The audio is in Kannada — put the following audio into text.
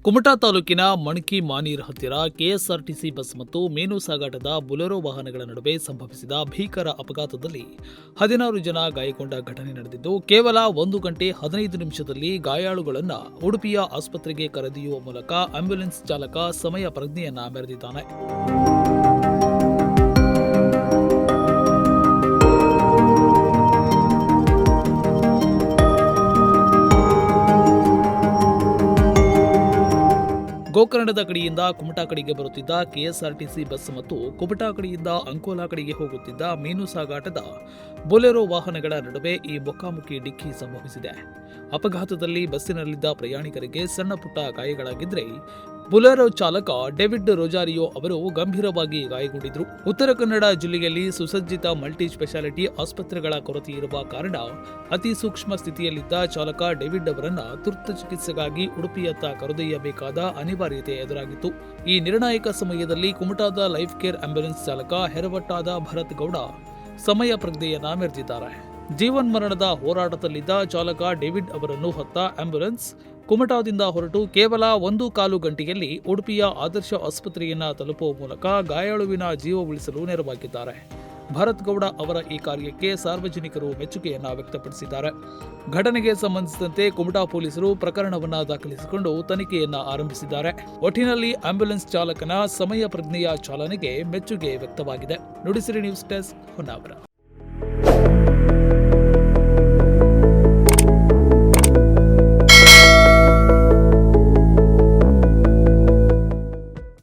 ಕುಮಟಾ ತಾಲೂಕಿನ ಮಣಕಿ ಮಾನೀರ್ ಹತ್ತಿರ ಕೆಎಸ್ಆರ್ಟಿಸಿ ಬಸ್ ಮತ್ತು ಮೀನು ಸಾಗಾಟದ ಬುಲೆರೋ ವಾಹನಗಳ ನಡುವೆ ಸಂಭವಿಸಿದ ಭೀಕರ ಅಪಘಾತದಲ್ಲಿ 16 ಜನ ಗಾಯಗೊಂಡ ಘಟನೆ ನಡೆದಿದ್ದು, ಕೇವಲ 1 ಗಂಟೆ 15 ನಿಮಿಷದಲ್ಲಿ ಗಾಯಾಳುಗಳನ್ನು ಉಡುಪಿಯ ಆಸ್ಪತ್ರೆಗೆ ಕರೆದೊಯ್ಯುವ ಮೂಲಕ ಆಂಬ್ಯುಲೆನ್ಸ್ ಚಾಲಕ ಸಮಯ ಪ್ರಜ್ಞೆಯನ್ನ ಮೆರೆದಿದ್ದಾನೆ. ಗೋಕರ್ಣದ ಕಡೆಯಿಂದ ಕುಮಟಾ ಕಡೆಗೆ ಬರುತ್ತಿದ್ದ ಕೆಎಸ್ಆರ್ಟಿಸಿ ಬಸ್ ಮತ್ತು ಕುಮಟಾ ಕಡೆಯಿಂದ ಅಂಕೋಲಾ ಕಡೆಗೆ ಹೋಗುತ್ತಿದ್ದ ಮೀನು ಸಾಗಾಟದ ಬೊಲೆರೋ ವಾಹನಗಳ ನಡುವೆ ಈ ಮುಖಾಮುಖಿ ಡಿಕ್ಕಿ ಸಂಭವಿಸಿದೆ. ಅಪಘಾತದಲ್ಲಿ ಬಸ್ಸಿನಲ್ಲಿದ್ದ ಪ್ರಯಾಣಿಕರಿಗೆ ಸಣ್ಣ ಪುಟ್ಟ ಗಾಯಗಳಾಗಿದ್ದರೆ ಬೊಲೆರೋ ಚಾಲಕ ಡೇವಿಡ್ ರೊಜಾರಿಯೋ ಅವರು ಗಂಭೀರವಾಗಿ ಗಾಯಗೊಂಡಿದ್ದರು. ಉತ್ತರ ಕನ್ನಡ ಜಿಲ್ಲೆಯಲ್ಲಿ ಸುಸಜ್ಜಿತ ಮಲ್ಟಿ ಸ್ಪೆಷಾಲಿಟಿ ಆಸ್ಪತ್ರೆಗಳ ಕೊರತೆ ಇರುವ ಕಾರಣ ಅತಿ ಸೂಕ್ಷ್ಮ ಸ್ಥಿತಿಯಲ್ಲಿದ್ದ ಚಾಲಕ ಡೇವಿಡ್ ಅವರನ್ನ ತುರ್ತು ಚಿಕಿತ್ಸೆಗಾಗಿ ಉಡುಪಿಯತ್ತ ಕರೆದೊಯ್ಯಬೇಕಾದ ಅನಿವಾರ್ಯತೆ ಎದುರಾಗಿತ್ತು. ಈ ನಿರ್ಣಾಯಕ ಸಮಯದಲ್ಲಿ ಕುಮಟಾದ ಲೈಫ್ ಕೇರ್ ಆಂಬ್ಯುಲೆನ್ಸ್ ಚಾಲಕ ಹೆರವಟ್ಟಾದ ಭರತ್ ಗೌಡ ಸಮಯ ಪ್ರಜ್ಞೆಯನ್ನ ಮೆರೆದಿದ್ದಾರೆ. ಜೀವನ್ಮರಣದ ಹೋರಾಟದಲ್ಲಿದ್ದ ಚಾಲಕ ಡೇವಿಡ್ ಅವರನ್ನು ಹೊತ್ತ ಆಂಬ್ಯುಲೆನ್ಸ್ ಕುಮಟಾದಿಂದ ಹೊರಟು ಕೇವಲ 1.25 ಗಂಟೆಯಲ್ಲಿ ಉಡುಪಿಯ ಆದರ್ಶ ಆಸ್ಪತ್ರೆಯನ್ನ ತಲುಪುವ ಮೂಲಕ ಗಾಯಾಳುವಿನ ಜೀವ ಉಳಿಸಲು ನೆರವಾಗಿದ್ದಾರೆ. ಭರತ್ ಗೌಡ ಅವರ ಈ ಕಾರ್ಯಕ್ಕೆ ಸಾರ್ವಜನಿಕರು ಮೆಚ್ಚುಗೆಯನ್ನ ವ್ಯಕ್ತಪಡಿಸಿದ್ದಾರೆ. ಘಟನೆಗೆ ಸಂಬಂಧಿಸಿದಂತೆ ಕುಮಟಾ ಪೊಲೀಸರು ಪ್ರಕರಣವನ್ನ ದಾಖಲಿಸಿಕೊಂಡು ತನಿಖೆಯನ್ನ ಆರಂಭಿಸಿದ್ದಾರೆ. ಒಟ್ಟಿನಲ್ಲಿ ಆಂಬ್ಯುಲೆನ್ಸ್ ಚಾಲಕನ ಸಮಯ ಪ್ರಜ್ಞೆಯ ಚಾಲನೆಗೆ ಮೆಚ್ಚುಗೆ ವ್ಯಕ್ತವಾಗಿದೆ. Nudisiri news desk, Honnavar.